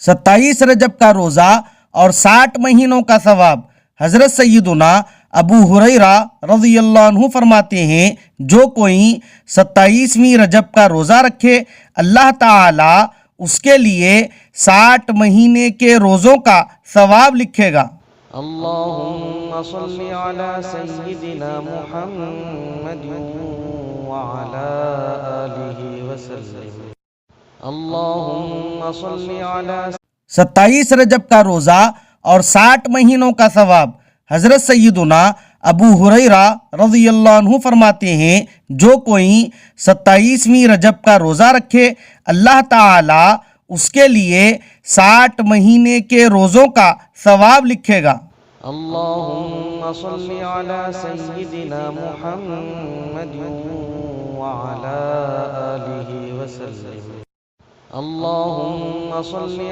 27 رجب کا روزہ اور 60 مہینوں کا ثواب۔ حضرت سیدنا ابو ہریرہ رضی اللہ عنہ فرماتے ہیں جو کوئی 27ویں رجب کا روزہ رکھے اللہ تعالی اس کے لیے 60 مہینے کے روزوں کا ثواب لکھے گا۔ اللہم صلی علی سیدنا محمد وعلی آلہ وسلم۔ اللہم صلی علی 27 رجب کا روزہ اور 60 مہینوں کا ثواب۔ حضرت سیدنا ابو ہریرہ رضی اللہ عنہ فرماتے ہیں جو کوئی 27ویں رجب کا روزہ رکھے اللہ تعالی اس کے لیے 60 مہینے کے روزوں کا ثواب لکھے گا۔ اللہم صلی علی سیدنا محمد وعلی آلہ وسلم۔ اللہم صلی